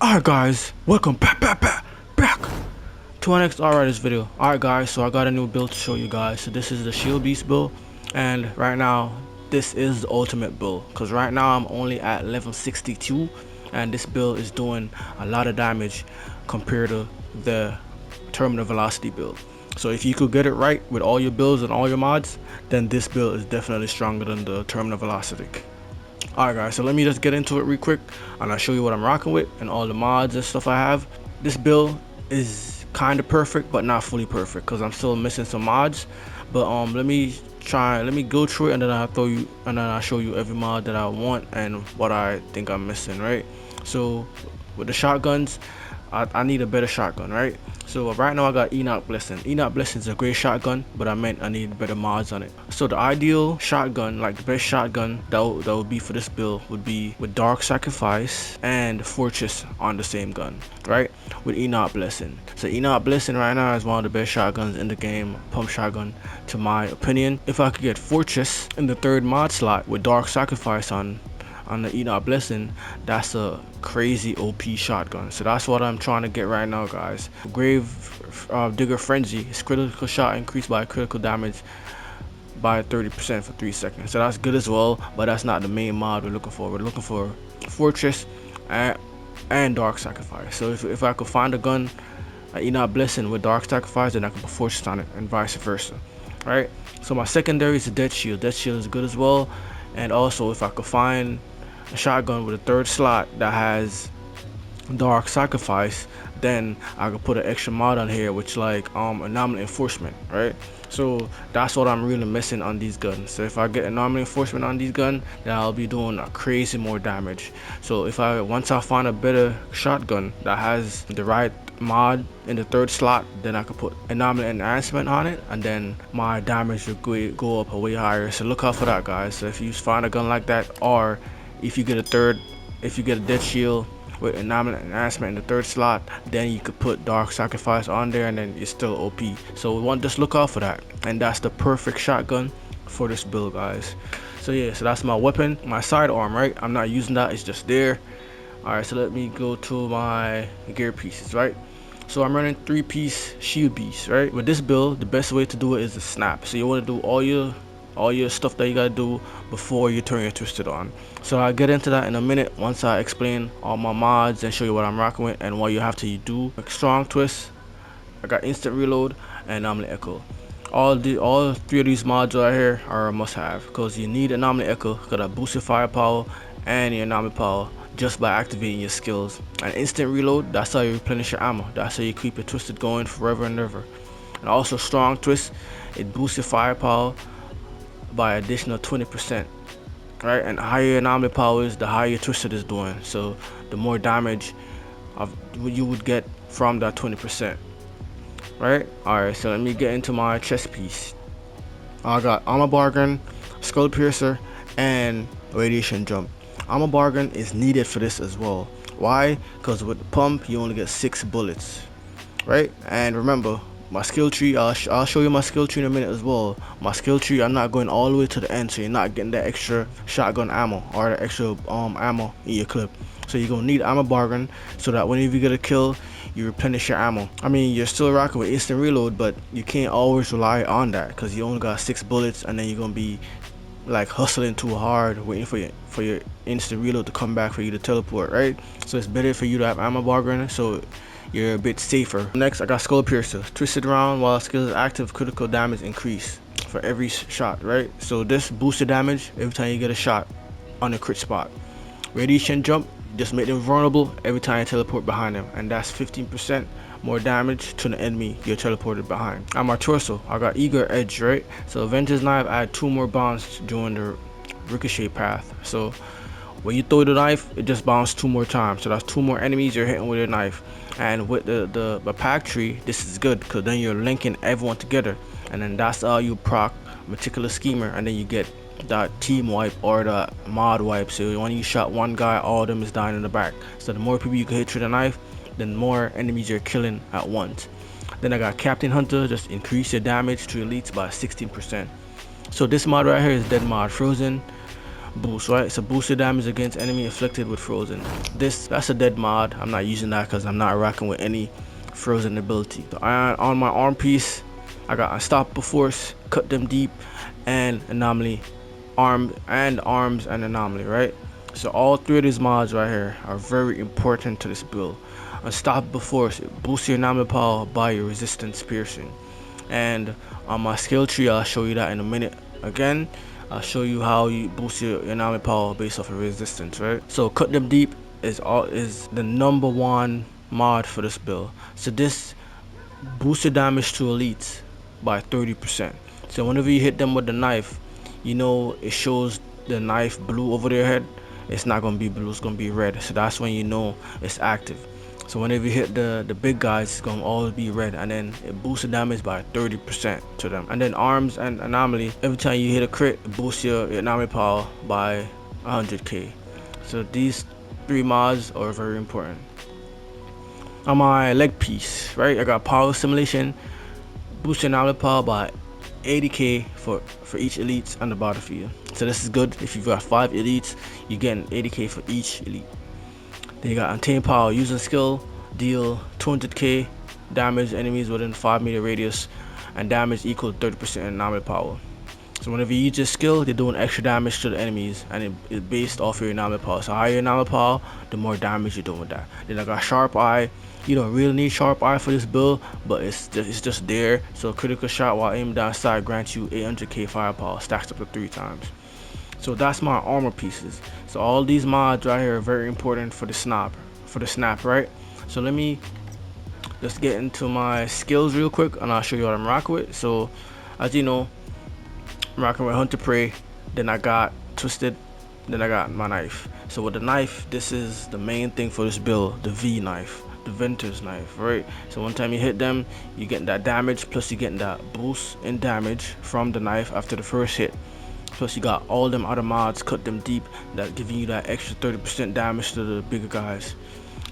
Alright guys, welcome back to our next Outriders video. Alright guys, so I got a new build to show you guys. So this is the Shield Beast build, and right now this is the ultimate build, because right now I'm only at level 62 and this build is doing a lot of damage compared to the terminal velocity build. So if you could get it right with all your builds and all your mods, then this build is definitely stronger than the terminal velocity. Alright guys, so let me just get into it real quick and I'll show you what I'm rocking with and all the mods and stuff I have. This build is kind of perfect but not fully perfect because I'm still missing some mods, but let me go through it and then I'll show you every mod that I want and what I think I'm missing, right? So with the shotguns, I need a better shotgun, right? So right now I got Enoch Blessing. Enoch Blessing is a great shotgun, but I need better mods on it. So the ideal shotgun, like the best shotgun that would be for this build, would be with Dark Sacrifice and Fortress on the same gun, right? With Enoch Blessing. So Enoch Blessing right now is one of the best shotguns in the game, pump shotgun to my opinion. If I could get Fortress in the third mod slot with Dark Sacrifice on the Enoch Blessing, that's a crazy OP shotgun. So that's what I'm trying to get right now, guys. Grave Digger Frenzy, his critical shot increased by critical damage by 30% for 3 seconds. So that's good as well, but that's not the main mod we're looking for. We're looking for Fortress and Dark Sacrifice. So if I could find a gun, Enoch Blessing with Dark Sacrifice, then I could put Fortress on it and vice versa, right? So my secondary is the Death Shield. Death Shield is good as well. And also if I could find a shotgun with a third slot that has Dark Sacrifice, then I could put an extra mod on here, which like Anomaly Enforcement, right? So that's what I'm really missing on these guns. So if I get Anomaly Enforcement on these guns, then I'll be doing a crazy more damage. So once I find a better shotgun that has the right mod in the third slot, then I could put Anomaly Enhancement on it, and then my damage will go up way higher. So look out for that, guys. So if you find a gun like that, or if you get a Death Shield with Anomaly Enhancement in the third slot, then you could put Dark Sacrifice on there and then it's still OP. So just look out for that, and that's the perfect shotgun for this build, guys. So yeah, so that's my weapon, my sidearm, right? I'm not using that, it's just there. Alright, so let me go to my gear pieces, right? So I'm running 3-piece Shield Beast, right? With this build, the best way to do it is the snap. So you want to do all your stuff that you gotta do before you turn your Twisted on. So I'll get into that in a minute once I explain all my mods and show you what I'm rocking with and what you have to do. Like strong twist, I got instant reload and anomaly echo. All 3 of these mods right here are a must-have, because you need anomaly echo because that boosts your firepower and your anomaly power just by activating your skills. And instant reload, that's how you replenish your ammo. That's how you keep your Twisted going forever and ever. And also strong twist, it boosts your firepower by additional 20%, right? And higher anomaly power is, the higher your Twisted is doing, so the more damage you would get from that 20%, right? Alright, so let me get into my chest piece. I got Armor Bargain, Skull Piercer, and Radiation Jump. Armor Bargain is needed for this as well. Why? Because with the pump you only get 6 bullets, right? And remember, my skill tree, I'll show you my skill tree in a minute as well. My skill tree, I'm not going all the way to the end, so you're not getting that extra shotgun ammo or the extra ammo in your clip. So you're gonna need Armor Bargain so that whenever you get a kill, you replenish your ammo. I mean, you're still rocking with instant reload, but you can't always rely on that because you only got 6 bullets, and then you're gonna be like hustling too hard waiting for your instant reload to come back for you to teleport, right? So it's better for you to have Armor Bargain, so you're a bit safer. Next, I got Skull Piercer. Twisted round while skill is active, critical damage increase for every shot, right? So this boosts the damage every time you get a shot on a crit spot. Radiation Jump, just make them vulnerable every time you teleport behind them, and that's 15% more damage to the enemy you're teleported behind. On my torso, I got Eager Edge, right? So Vengeance Knife add 2 more bounce during the ricochet path. So when you throw the knife, it just bounces 2 more times, so that's 2 more enemies you're hitting with your knife. And with the pack tree, this is good because then you're linking everyone together, and then that's how you proc Meticulous Schemer, and then you get that team wipe or the mod wipe. So when you shot one guy, all of them is dying in the back. So the more people you can hit through the knife, then more enemies you're killing at once. Then I got Captain Hunter, just increase your damage to elites by 16%. So this mod right here is dead mod. Frozen boost, right? So boosted damage against enemy afflicted with frozen. That's a dead mod. I'm not using that because I'm not rocking with any frozen ability. So on my arm piece, I got unstoppable force, cut them deep, and anomaly, arms and anomaly, right? So all three of these mods right here are very important to this build. Unstoppable force, it boosts your anomaly power by your resistance piercing. And on my skill tree, I'll show you that in a minute. Again, I'll show you how you boost your anomaly power based off of resistance, right? So cut them deep is the #1 mod for this build. So this boosts your damage to elites by 30%. So whenever you hit them with the knife, you know it shows the knife blue over their head. It's not gonna be blue, it's gonna be red. So that's when you know it's active. So whenever you hit the big guys, it's gonna always be red, and then it boosts the damage by 30% to them. And then arms and anomaly, every time you hit a crit, it boosts your anomaly power by 100k. So these three mods are very important. On my leg piece, right, I got power simulation, boost your anomaly power by 80k for each elites on the battlefield. So this is good. If you've got 5 elites, you're getting 80k for each elite. Then you got untamed power, using skill, deal 200k damage enemies within 5-meter radius, and damage equal to 30% anomaly power. So whenever you use your skill, you're doing extra damage to the enemies, and it's based off your anomaly power. So higher your anomaly power, the more damage you're doing with that. Then I got sharp eye. You don't really need sharp eye for this build, but it's just there. So critical shot while aiming down sight grants you 800k firepower, stacks up to 3 times. So that's my armor pieces. So all these mods right here are very important for the snap, right? So let me just get into my skills real quick, and I'll show you what I'm rocking with. So as you know, I'm rocking with Hunter Prey, then I got Twisted, then I got my knife. So with the knife, this is the main thing for this build, the V knife, the Venter's knife, right? So one time you hit them, you get that damage, plus you getting that boost in damage from the knife after the first hit. Plus you got all them other mods, cut them deep, that giving you that extra 30% damage to the bigger guys.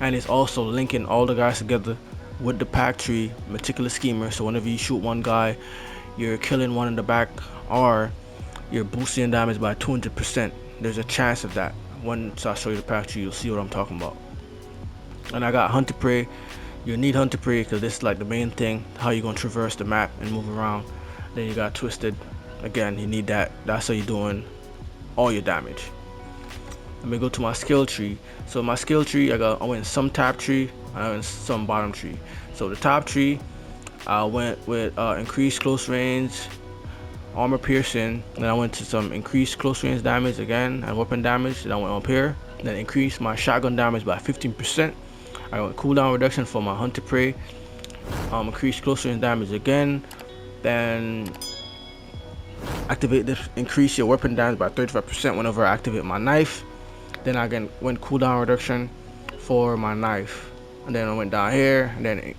And it's also linking all the guys together with the pack tree, meticulous schemer. So whenever you shoot one guy, you're killing one in the back, or you're boosting damage by 200%. There's a chance of that. Once I show you the pack tree, you'll see what I'm talking about. And I got Hunter Prey. You need Hunter Prey because this is like the main thing, how you're gonna traverse the map and move around. Then you got Twisted. Again, you need that. That's how you're doing all your damage. Let me go to my skill tree. So my skill tree, I went some top tree, I went some bottom tree. So the top tree, I went with increased close range, armor piercing. Then I went to some increased close range damage again, and weapon damage. Then I went up here. Then increased my shotgun damage by 15%. I went cooldown reduction for my Hunter Prey. Increased close range damage again. Then activate this, increase your weapon damage by 35% whenever I activate my knife. Then I again went cooldown reduction for my knife, and then I went down here, and then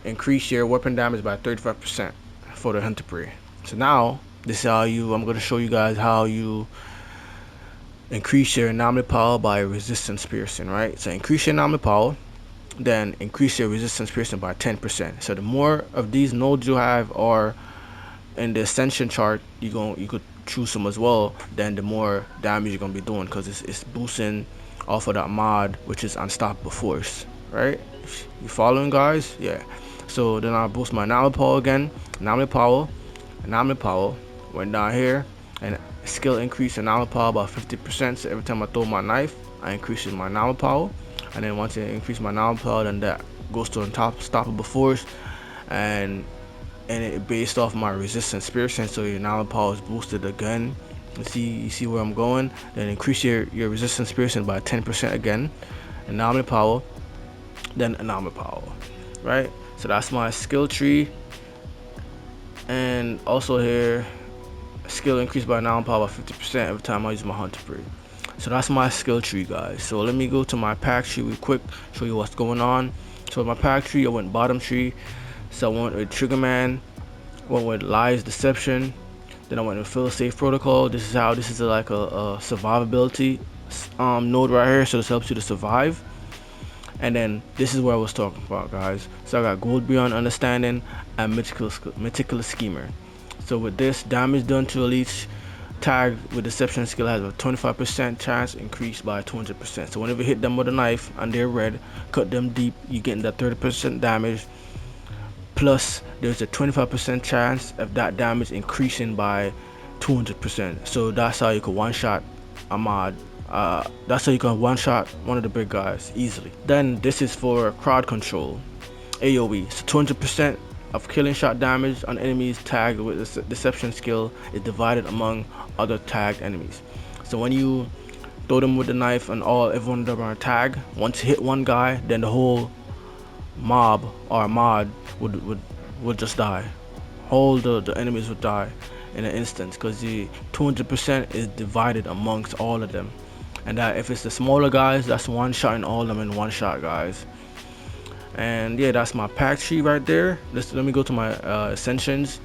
increase your weapon damage by 35% for the Hunter Prey. So now this is how I'm going to show you guys how you increase your anomaly power by resistance piercing, right? So increase your anomaly power, then increase your resistance piercing by 10%. So the more of these nodes you have, or in the Ascension chart, you could choose them as well, then the more damage you're gonna be doing, because it's boosting off of that mod, which is unstoppable force, right? You following, guys? Yeah. So then I boost my anomaly power again, anomaly power, went down here, and skill increase anomaly power by 50%. So every time I throw my knife, I increase my anomaly power, and then once I increase my anomaly power, then that goes to unstoppable force, and it based off my resistance piercing. So your anomaly power is boosted again. You see where I'm going. Then increase your resistance piercing by 10% again, anomaly power, then anomaly power, right? So that's my skill tree. And also here, skill increased by anomaly power by 50% every time I use my Hunter Prey. So that's my skill tree, guys. So let me go to my pack tree real quick, show you what's going on. So my pack tree, I went bottom tree. So I went with Triggerman, went with Lies Deception, then I went with Feel Safe Protocol. This is like a survivability node right here, so this helps you to survive. And then this is what I was talking about, guys. So I got Gold Beyond Understanding and Meticulous Schemer. So with this, damage done to elites tag with deception skill has a 25% chance increased by 200%. So whenever you hit them with a knife and they're red, cut them deep, you get that 30% damage. Plus there's a 25% chance of that damage increasing by 200%. So that's how you can one shot a mod. That's how you can one shot one of the big guys easily. Then this is for crowd control, AoE. So 200% of killing shot damage on enemies tagged with the deception skill is divided among other tagged enemies. So when you throw them with the knife and everyone of them are tagged, once you hit one guy, then the whole mob or mod would just die. All the enemies would die in an instant, because the 200% is divided amongst all of them. And that if it's the smaller guys, that's one shot in all of them in one shot, guys. And yeah, that's my pack tree right there. Let me go to my ascensions.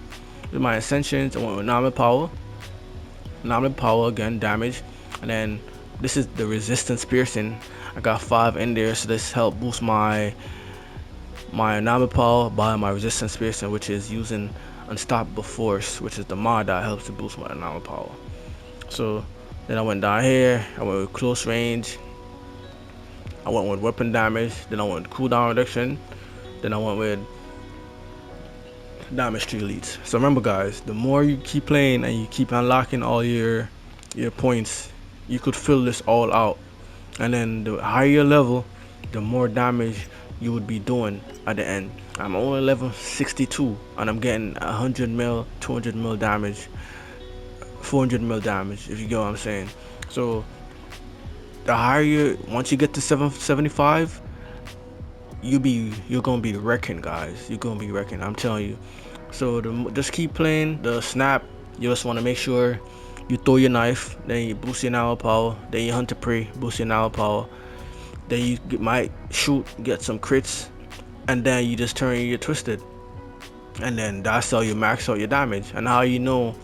With my ascensions, I went with Nominal power again, damage. And then this is the resistance piercing. I got 5 in there, so this help boost my nominal power by my resistance piercing, which is using unstoppable force, which is the mod that helps to boost my nominal power. So then I went down here, I went with close range, I went with weapon damage, then I went with cooldown reduction, then I went with damage tree leads. So remember guys, the more you keep playing and you keep unlocking all your points, you could fill this all out. And then the higher your level, the more damage you would be doing at the end. I'm only level 62 and I'm getting 100 mil, 200 mil damage, 400 mil damage, if you get what I'm saying. So the higher you, once you get to 775, you're gonna be wrecking, guys. You're gonna be wrecking, I'm telling you. So just keep playing the snap. You just want to make sure you throw your knife, then you boost your nominal power, then you hunt to prey, boost your nominal power, then you might shoot, get some crits, and then you just turn your twisted, and then that's how you max out your damage. And how you know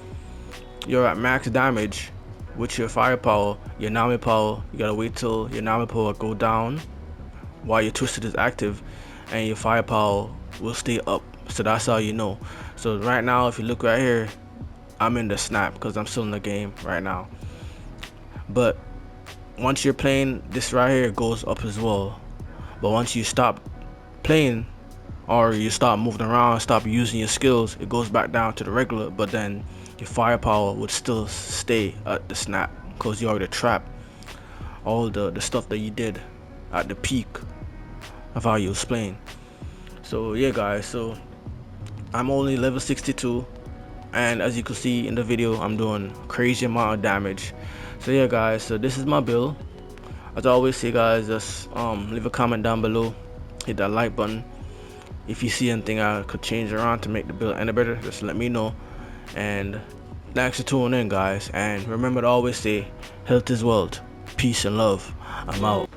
you're at max damage with your firepower, your nominal power, you gotta wait till your nominal power go down while your twisted is active, and your firepower will stay up. So that's how you know. So right now, if you look right here, I'm in the snap because I'm still in the game right now. But once you're playing, this right here goes up as well. But once you stop playing, or you stop moving around, stop using your skills, it goes back down to the regular. But then your firepower would still stay at the snap because you already trapped all the stuff that you did at the peak of how you was playing. So yeah guys, so I'm only level 62, and as you can see in the video, I'm doing crazy amount of damage. So yeah guys, so this is my build. As I always say guys, just leave a comment down below, hit that like button. If you see anything I could change around to make the build any better, just let me know. And thanks for tuning in guys, and remember to always say health is wealth, peace and love. I'm out.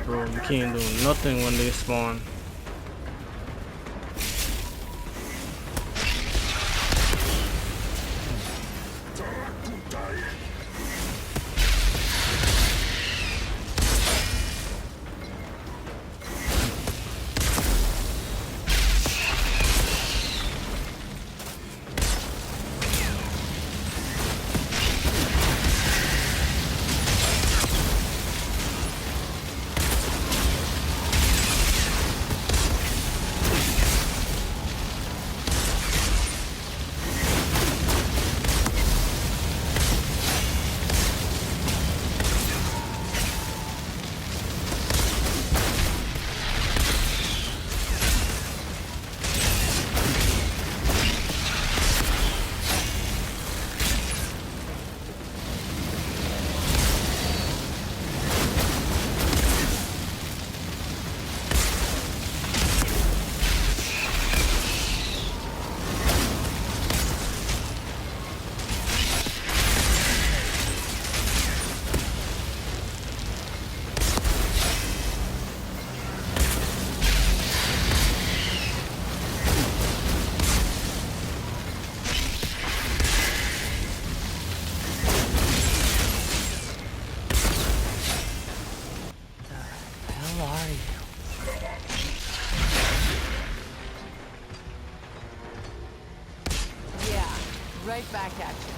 Bro, you can't do nothing when they spawn. back at you.